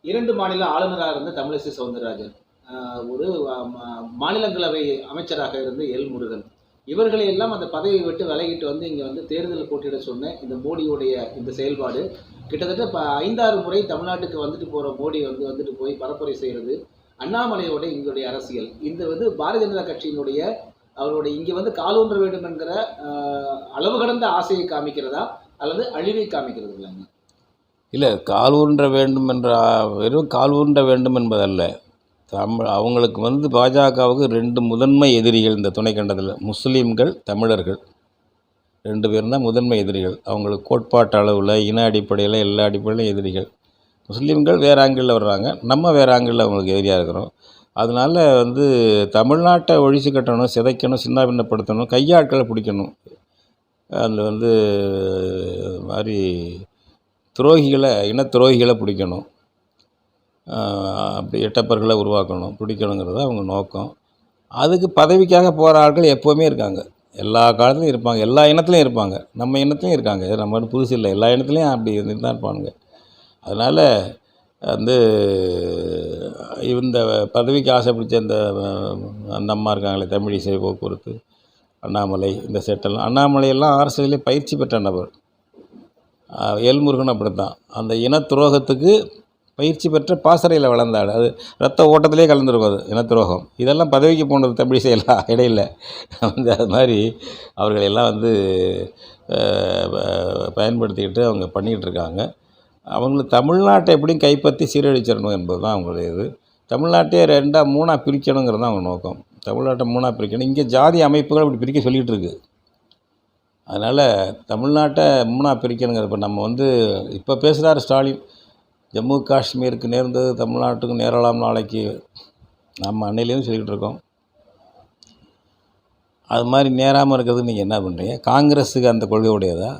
2 மாநில ஆளுநராக இருந்த தமிழிசை சவுந்தரராஜன், ஒரு மாநிலங்களவை அமைச்சராக இருந்த எல் முருகன், இவர்களை எல்லாம் அந்த பதவியை விட்டு விலகிட்டு வந்து இங்கே வந்து தேர்தலில் போட்டியிட சொன்ன இந்த மோடியுடைய இந்த செயல்பாடு கிட்டத்தட்ட 5-6 முறை தமிழ்நாட்டுக்கு வந்துட்டு போகிற மோடி வந்துட்டு போய் பரப்புரை செய்கிறது, அண்ணாமலையோட எங்களுடைய அரசியல் இந்த வந்து பாரதிய ஜனதா கட்சியினுடைய அவருடைய இங்கே வந்து காலூன்ற வேண்டும் என்கிற அளவு கடந்த ஆசையை காமிக்கிறதா அல்லது அழிவை காமிக்கிறது இல்லைங்க? இல்லை, காலூன்ற வேண்டும் என்ற வெறும் காலூன்ற வேண்டும் என்பதல்ல. அவங்களுக்கு வந்து பாஜகவுக்கு 2 முதன்மை எதிரிகள் இந்த துணைக்கண்டத்தில், முஸ்லீம்கள், தமிழர்கள் 2 பேரும் தான் முதன்மை எதிரிகள். அவங்களுக்கு கோட்பாட்டு அளவில், இன அடிப்படையில், எல்லா அடிப்படையிலும் எதிரிகள். முஸ்லீம்கள் வேறு ஆங்கிளில் வர்றாங்க, நம்ம வேறு ஆங்கிளில் அவங்களுக்கு எதிரியாக இருக்கிறோம். அதனால் வந்து தமிழ்நாட்டை ஒழிச்சு கட்டணும், சிதைக்கணும், சின்ன பின்னப்படுத்தணும், கையாட்களை பிடிக்கணும். அதில் வந்து மாதிரி துரோகிகளை, இன துரோகிகளை பிடிக்கணும், அப்படி எட்டப்பர்களை உருவாக்கணும், பிடிக்கணுங்கிறது அவங்க நோக்கம். அதுக்கு பதவிக்காக போகிற ஆட்கள் எப்போவுமே இருக்காங்க, எல்லா காலத்துலையும் இருப்பாங்க, எல்லா இனத்துலையும் இருப்பாங்க, நம்ம இனத்துலையும் இருக்காங்க. நம்ம புதுசு இல்லை, எல்லா இனத்துலையும் அப்படி இருந்துட்டு தான் இருப்பாங்க. அதனால் வந்து இந்த பதவிக்கு ஆசைப்பிடிச்ச அந்த அம்மா இருக்காங்களே, தமிழிசை, போக்குவரத்து, அண்ணாமலை, இந்த செட்டெல்லாம், அண்ணாமலையெல்லாம் அரசியலே பயிற்சி பெற்ற நபர். எல் முருகன் அப்படித்தான், அந்த இன துரோகத்துக்கு பயிற்சி பெற்ற பாசறையில் வளர்ந்தாள். அது ரத்த ஓட்டத்திலே கலந்துருக்கும், அது இனத்துரோகம். இதெல்லாம் பதவிக்கு போனது தமிழிசை எல்லாம் இடையில் வந்து அது மாதிரி அவர்களெல்லாம் வந்து பயன்படுத்திக்கிட்டு அவங்க பண்ணிக்கிட்டு இருக்காங்க. அவங்களுக்கு தமிழ்நாட்டை எப்படியும் கைப்பற்றி சீரழிச்சிடணும் என்பது தான் அவங்களுடைய இது. தமிழ்நாட்டையே 2-3 பிரிக்கணுங்கிறது தான் அவங்க நோக்கம். தமிழ்நாட்டை 3 பிரிக்கணும். இங்கே ஜாதி அமைப்புகள் இப்படி பிரிக்க சொல்லிகிட்டு இருக்குது. அதனால் தமிழ்நாட்டை 3 பிரிக்கணுங்கிறது. இப்போ நம்ம வந்து இப்போ பேசுகிறார் ஸ்டாலின், ஜம்மு காஷ்மீருக்கு நேர்ந்தது தமிழ்நாட்டுக்கு நேரலாம் நாளைக்கு, நம்ம அன்னையிலேருந்து சொல்லிக்கிட்டு இருக்கோம். அது மாதிரி நேராமல் இருக்கிறதுக்கு நீங்கள் என்ன பண்ணுறீங்க? காங்கிரஸுக்கு அந்த கொள்கை உடையதா?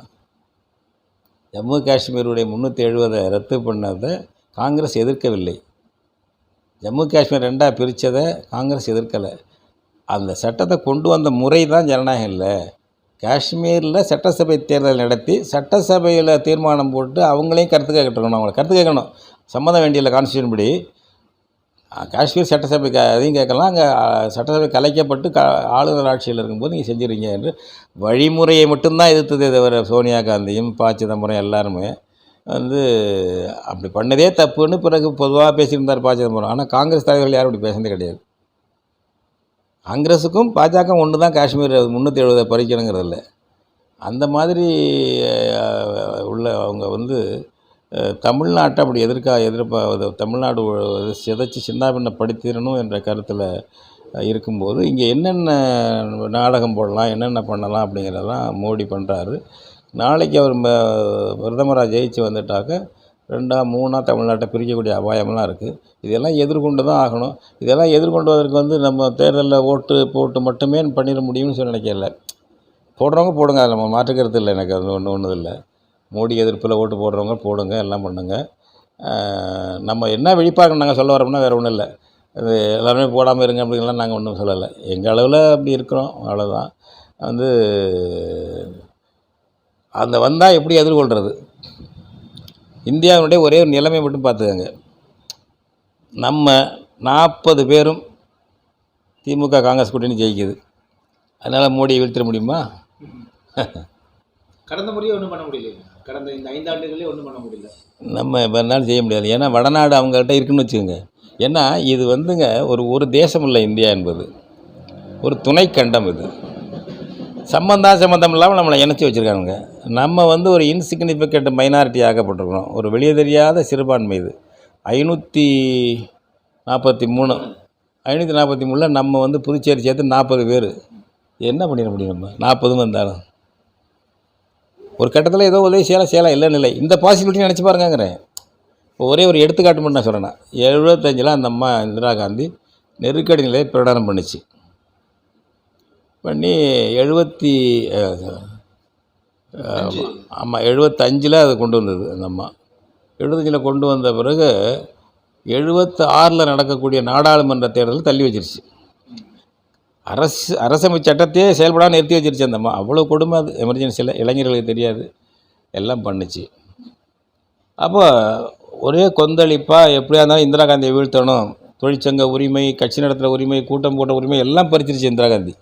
ஜம்மு காஷ்மீருடைய 370 ரத்து பண்ணதை காங்கிரஸ் எதிர்க்கவில்லை. ஜம்மு காஷ்மீர் 2 பிரித்ததை காங்கிரஸ் எதிர்க்கலை. அந்த சட்டத்தை கொண்டு வந்த முறை தான் ஜனநாயகம் இல்லை. காஷ்மீரில் சட்டசபை தேர்தல் நடத்தி சட்டசபையில் தீர்மானம் போட்டு அவங்களையும் கருத்து கேட்கணும். அவங்கள கருத்து கேட்கணும், சம்மந்தம் வேண்டியில்லை. கான்ஸ்டியூஷன் படி காஷ்மீர் சட்டசபை அதையும் கேட்கலாம். அங்கே சட்டசபை கலைக்கப்பட்டு ஆளுநர் ஆட்சியில் இருக்கும்போது நீங்கள் செஞ்சுருங்க என்று வழிமுறையை மட்டும்தான் எதிர்த்ததே தவிர சோனியா காந்தியும் சிதம்பரம் எல்லாருமே வந்து அப்படி பண்ணதே தப்புன்னு பிறகு பொதுவாக பேசியிருந்தார் சிதம்பரம். ஆனால் காங்கிரஸ் தலைவர்கள் யாரும் அப்படி பேசுனதே கிடையாது. காங்கிரஸுக்கும் பாஜக ஒன்று தான், காஷ்மீர் 370 பறிக்கணுங்கிறது இல்லை. அந்த மாதிரி உள்ள அவங்க வந்து தமிழ்நாட்டை அப்படி தமிழ்நாடு சிதைச்சி சின்னாபின்னப்படுத்திடணும் என்ற கருத்தில் இருக்கும்போது இங்கே என்னென்ன நாடகம் போடலாம், என்னென்ன பண்ணலாம் அப்படிங்கிறதெல்லாம் மோடி பண்ணுறாரு. நாளைக்கு அவர் பிரதமராக ஜெயிச்சு வந்துட்டாக்க 2ஆ 3ஆ தமிழ்நாட்டை பிரிக்கக்கூடிய அபாயமெல்லாம் இருக்குது. இதெல்லாம் எதிர்கொண்டு தான் ஆகணும். இதெல்லாம் எதிர்கொண்டுவதற்கு வந்து நம்ம தேர்தலில் ஓட்டு போட்டு மட்டுமே பண்ணிட முடியும்னு சொல்லி நினைக்கல. போடுறவங்க போடுங்க, அதில் நம்ம மாற்றுக்கிறது இல்லை. எனக்கு அது ஒன்றும் இல்லை. மோடி எதிர்ப்பில் ஓட்டு போடுறவங்க போடுங்க, எல்லாம் பண்ணுங்க. நம்ம என்ன விழிப்பாக நாங்கள் சொல்ல வரோம்னா வேறு ஒன்றும் இல்லை. அது எல்லாருமே போடாமல் இருங்க அப்படிங்கலாம் நாங்கள் ஒன்றும் சொல்லலை. எங்கள் அளவில் அப்படி இருக்கிறோம், அவ்வளோதான். வந்து அந்த வந்தால் எப்படி எதிர்கொள்கிறது, இந்தியாவினுடைய ஒரே ஒரு நிலைமை மட்டும் பார்த்துக்கங்க. நம்ம 40 பேரும் திமுக காங்கிரஸ் கூட்டணி ஜெயிக்குது. அதனால் மோடியை வீழ்த்திட முடியுமா? கடந்த முறையே ஒன்றும் பண்ண முடியல. கடந்த இந்த 5 ஆண்டுகளே ஒன்றும் பண்ண முடியல. நம்ம வேறுனாலும் செய்ய முடியாது. ஏன்னா வடநாடு அவங்கள்ட்ட இருக்குன்னு வச்சுக்கோங்க. ஏன்னா இது வந்துங்க ஒரு தேசம் இல்லை. இந்தியா என்பது ஒரு துணை கண்டம். இது சம்பந்தம் இல்லாமல் நம்மளை இணைச்சி வச்சுருக்கானுங்க. நம்ம வந்து ஒரு இன்சிக்னிஃபிகண்ட் மைனாரிட்டி ஆக்கப்பட்டிருக்கிறோம். ஒரு வெளியே தெரியாத சிறுபான்மை. இது 543 நம்ம வந்து புதுச்சேரி சேர்த்து 40 பேர். என்ன பண்ணிட முடியும்? நம்ம 40 வந்தாலும் ஒரு கட்டத்தில் ஏதோ உதவி செய்யலாம் இல்லைன்னு இல்லை. இந்த பாசிபிலிட்டி நினச்சி பாருங்கிறேன். இப்போ ஒரே ஒரு எடுத்துக்காட்டு மட்டும் நான் சொல்கிறேன். 75 அந்த அம்மா இந்திரா காந்தி நெருக்கடி நிலையை பிரகடனம் பண்ணி 75 அது கொண்டு வந்தது. அந்த அம்மா 75 கொண்டு வந்த பிறகு 76 நடக்கக்கூடிய நாடாளுமன்ற தேர்தல் தள்ளி வச்சிருச்சு. அரசமைப்பு சட்டத்தையே செயல்படாமல் நிறுத்தி வச்சிருச்சு அந்த அம்மா. அவ்வளோ கொடுமை அது. எமர்ஜென்சியில் இளைஞர்களுக்கு தெரியாது, எல்லாம் பண்ணுச்சு. அப்போ ஒரே கொந்தளிப்பாக எப்படியா இருந்தாலும் இந்திரா காந்தியை வீழ்த்தணும். தொழிற்சங்க உரிமை, கட்சி நடத்துகிற உரிமை, கூட்டம் போட்ட உரிமை எல்லாம் பறிச்சிருச்சு இந்திரா காந்தி.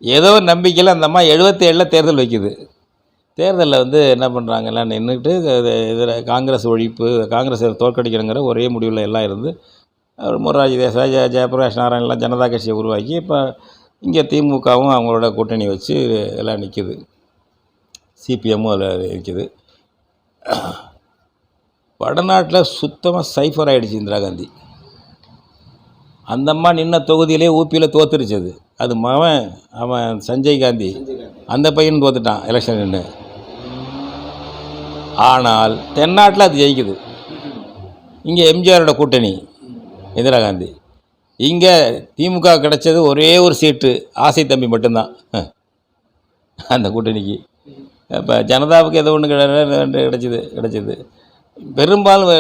ஏதோ நம்பிக்கையில் அந்த அம்மா 77 தேர்தல் வைக்குது. தேர்தலில் வந்து என்ன பண்ணுறாங்கலாம் நின்றுட்டு இதில் காங்கிரஸ் ஒழிப்பு, காங்கிரஸை தோற்கடிக்கணுங்கிற ஒரே முடிவில் எல்லாம் இருந்து மொரார்ஜி தேசாய், ஜெயபிரகாஷ் நாராயணெலாம் ஜனதா கட்சியை உருவாக்கி இப்போ இங்கே திமுகவும் அவங்களோட கூட்டணி வச்சு எல்லாம் நிற்கிது. சிபிஎம்மும் அதில் நிற்கிது. வடநாட்டில் சுத்தமாக சைஃபர் ஆகிடுச்சு இந்திரா காந்தி. அந்த அம்மா நின்ன தொகுதியிலே ஊபியில் தோத்துருச்சது. அது அவன் சஞ்சய் காந்தி, அந்த பையன் தோத்துட்டான் எலெக்ஷன் நின்று. ஆனால் தென்னாட்டில் அது ஜெயிக்குது. இங்கே எம்ஜிஆரோட கூட்டணி இந்திரா காந்தி. இங்கே திமுக கிடச்சது ஒரே ஒரு சீட்டு, ஆசை தம்பி மட்டும்தான் அந்த கூட்டணிக்கு. இப்போ ஜனதாவுக்கு ஏதோ ஒன்று கிடச்சிது. பெரும்பாலும்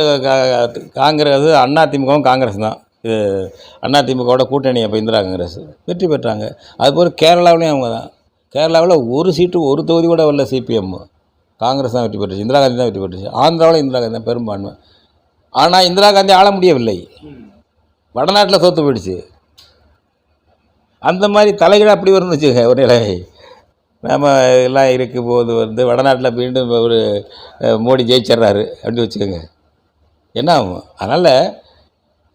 காங்கிரஸ், அதிமுகவும் காங்கிரஸ் தான். இது அதிமுகவோட கூட்டணி. அப்போ இந்திரா காங்கிரஸ் வெற்றி பெற்றாங்க. அதுபோல் கேரளாவிலையும் அவங்க தான். கேரளாவில் ஒரு சீட்டு, ஒரு தொகுதி கூட வரல சிபிஎம். காங்கிரஸ் தான் வெற்றி பெற்றுச்சு, இந்திரா காந்தி தான் வெற்றி பெற்றுச்சு. ஆந்திராவில் இந்திரா காந்தி தான் பெரும்பான்மை. ஆனால் இந்திரா காந்தி ஆள முடியவில்லை, வடநாட்டில் தோற்று போயிடுச்சு. அந்த மாதிரி தலைகீழ அப்படி வந்துச்சு ஒரு நிலை. நம்ம எல்லாம் இருக்கும்போது வந்து வடநாட்டில் மீண்டும் ஒரு மோடி ஜெயிச்சிட்றாரு அப்படின்னு வச்சுக்கோங்க, என்ன ஆகும்? அதனால்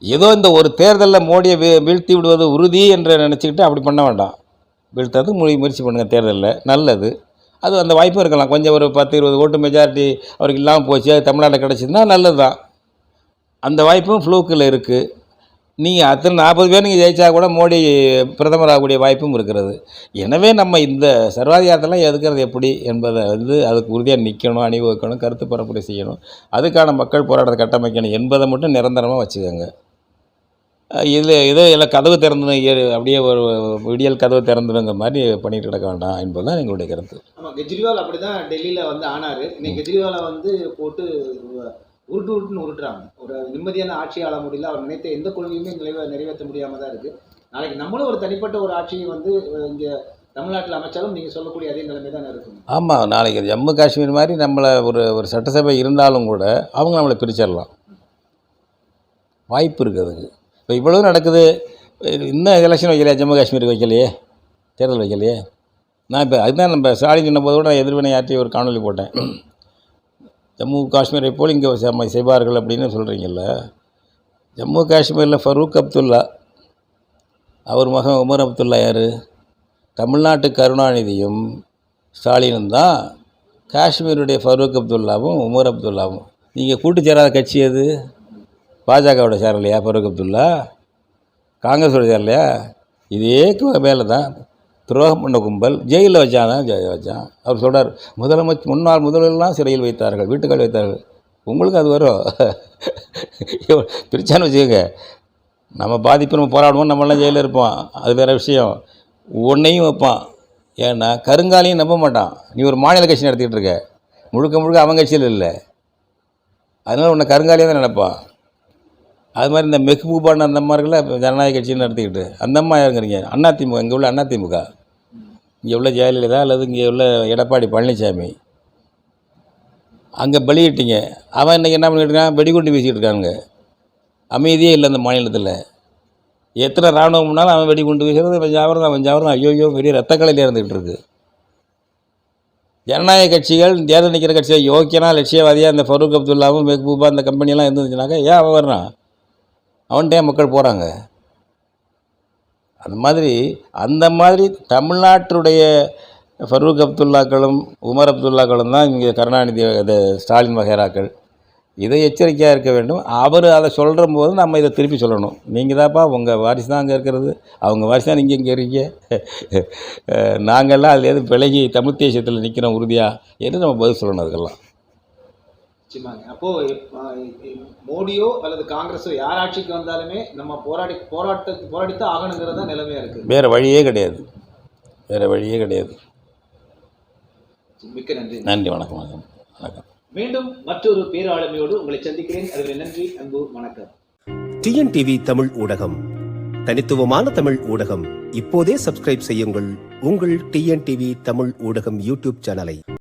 ஏதோ இந்த ஒரு தேர்தலில் மோடியை வீழ்த்தி விடுவது உறுதி என்று நினச்சிக்கிட்டு அப்படி பண்ண வேண்டாம். வீழ்த்துறது முயற்சி பண்ணுங்கள் தேர்தலில், நல்லது. அது அந்த வாய்ப்பும் இருக்கலாம். கொஞ்சம் ஒரு 10-20 ஓட்டு மெஜாரிட்டி அவருக்கு இல்லாமல் போச்சு, அது தமிழ்நாட்டில் கிடச்சிதுன்னா நல்லது தான். அந்த வாய்ப்பும் ஃப்ளூக்கில் இருக்குது. நீங்கள் அத்தனை 40 பேர் நீங்கள் ஜெயிச்சா கூட மோடி பிரதமர் ஆகக்கூடிய வாய்ப்பும் இருக்கிறது. எனவே நம்ம இந்த சர்வாதிகாரத்தெல்லாம் எதுக்கிறது எப்படி என்பதை வந்து அதுக்கு உறுதியாக நிற்கணும், அணிவகுக்கணும், கருத்து பரப்புரை செய்யணும், அதுக்கான மக்கள் போராட்டத்தை கட்டமைக்கணும் என்பதை மட்டும் நிரந்தரமாக வச்சுக்கோங்க. இதில் கதவு திறந்து அப்படியே ஒரு விடியல் கதவு திறந்துடுங்க மாதிரி பண்ணிட்டு கிடக்க வேண்டாம் என்பதுதான் எங்களுடைய கருத்து. ஆமாம், கெஜ்ரிவால் அப்படி தான் டெல்லியில் வந்து ஆனார். இன்னைக்கு கெஜ்ரிவாலை வந்து போட்டு உருட்டுன்னு உருட்டுறாங்க. ஒரு நிம்மதியான ஆட்சி ஆள முடியல. அவர் நினைத்த எந்த கொள்கையுமே நிறைவேற்ற முடியாமல் தான் இருக்குது. நாளைக்கு நம்மளும் ஒரு தனிப்பட்ட ஒரு ஆட்சியை வந்து இங்கே தமிழ்நாட்டில் அமைச்சாலும் நீங்கள் சொல்லக்கூடிய அதே நிலைமை தான் இருக்கும். ஆமாம், நாளைக்கு ஜம்மு காஷ்மீர் மாதிரி நம்மளை ஒரு சட்டசபை இருந்தாலும் கூட அவங்க நம்மளை பிரிச்சிடலாம், வாய்ப்பு இருக்குது அதுக்கு. இப்போ இவ்வளவு நடக்குது, இன்னும் எலெக்ஷன் வைக்கலையே, ஜம்மு காஷ்மீருக்கு வைக்கலையே, தேர்தல் வைக்கலையே. நான் இப்போ அதுதான் நம்ம ஸ்டாலின் சொன்னபோது கூட எதிர்வினை ஆற்றி ஒரு காணொலி போட்டேன். ஜம்மு காஷ்மீரை போல் இங்கே செய்வார்கள் அப்படின்னு சொல்கிறீங்கல்ல. ஜம்மு காஷ்மீரில் ஃபரூக் அப்துல்லா, அவர் மகன் உமர் அப்துல்லா யார்? தமிழ்நாட்டு கருணாநிதியும் ஸ்டாலினும் தான் காஷ்மீருடைய ஃபரூக் அப்துல்லாவும் உமர் அப்துல்லாவும். நீங்கள் கூட்டு சேராத கட்சி அது? பாஜகவோட சேரலையா ஃபரூக் அப்துல்லா? காங்கிரஸோட சேரலையா? இதே வேலை தான். துரோகம் பண்ண கும்பல் ஜெயிலில் வச்சான். அவர் சொல்கிறார், முன்னாள் முதல்வர்கள்லாம் சிறையில் வைத்தார்கள், வீட்டுக்கால் வைத்தார்கள். உங்களுக்கு அது வரும். பிரிச்சான்னு வச்சுக்கோங்க. நம்ம பாதிப்பு நம்ம போராடுவோம், நம்மளாம் ஜெயிலில் இருப்போம், அது வேறு விஷயம். உன்னையும் வைப்பான். ஏன்னா கருங்காலியும் நம்ப மாட்டான். நீ ஒரு மாநில கட்சி நடத்திக்கிட்டு இருக்க, முழுக்க அவன் கட்சியில் இல்லை, அதனால் உன்னை கருங்காலியாக தான் நினைப்பான். அது மாதிரி இந்த மெஹ்பூபான அந்த மாதிரிலாம் ஜனநாயக கட்சின்னு நடத்திக்கிட்டு, அந்த அம்மா யாருங்கிறீங்க? அதிமுக, இங்கே உள்ள அதிமுக, இங்கே உள்ள ஜெயலலிதா அல்லது இங்கே உள்ள எடப்பாடி பழனிசாமி, அங்கே பலியிட்டீங்க. அவன் இன்றைக்கி என்ன பண்ணிக்கிட்டு இருக்கான்? வெடிகுண்டு வீசிக்கிட்டு இருக்கானுங்க. அமைதியே இல்லை அந்த மாநிலத்தில். எத்தனை இராணுவம்னாலும் அவன் வெடிகுண்டு வீசுறது, அவன் ஜாவரம் ஐயோ பெரிய ரத்த கலையில் இருந்துக்கிட்டு இருக்கு. ஜனநாயக கட்சிகள், தேர்தல் நிற்கிற கட்சிகள் யோக்கியனா லட்சியவாதியாக இந்த ஃபரூக் அப்துல்லாவும் மெஹ்பூபா அந்த கம்பெனியெல்லாம் இருந்துச்சுனாக்கா ஏன் அவன் வர்றான்? அவன்கிட்டே மக்கள் போகிறாங்க. அந்த மாதிரி தமிழ்நாட்டுடைய ஃபரூக் அப்துல்லாக்களும் உமர் அப்துல்லாக்களும் தான் இங்கே கருணாநிதி ஸ்டாலின் வகைராக்கள். இதை எச்சரிக்கையாக இருக்க வேண்டும். அவர் அதை சொல்கிற போது நம்ம இதை திருப்பி சொல்லணும். நீங்கள் தான்ப்பா, உங்கள் வாரிசு தான் அங்கே இருக்கிறது, அவங்க வாரிசு தான் நீங்கள் இங்கே இருக்கீங்க, நாங்கள்லாம் அதுலேருந்து விலகி தமிழ் தேசியத்தில் நிற்கிறோம் உறுதியாக என்று நம்ம பதில் சொல்லணும். அதுக்கெல்லாம் நிச்சயமாங்க. அப்போது மோடியோ அல்லது காங்கிரஸோ யார் ஆட்சிக்கு வந்தாலுமே நம்ம போராடித்தான் ஆகணுங்கிறது தான் நிலைமையாக இருக்குது. வேறு வழியே கிடையாது. மிக்க நன்றி. நன்றி. வணக்கம். மீண்டும் மற்றொரு பேராளுமையோடு உங்களை சந்திக்கிறேன். அதுவரை நன்றி, அன்பு, வணக்கம். டிஎன்டிவி தமிழ் ஊடகம், தனித்துவமான தமிழ் ஊடகம். இப்போதே சப்ஸ்கிரைப் செய்யுங்கள் உங்கள் டிஎன்டிவி தமிழ் ஊடகம் யூடியூப் சேனலை.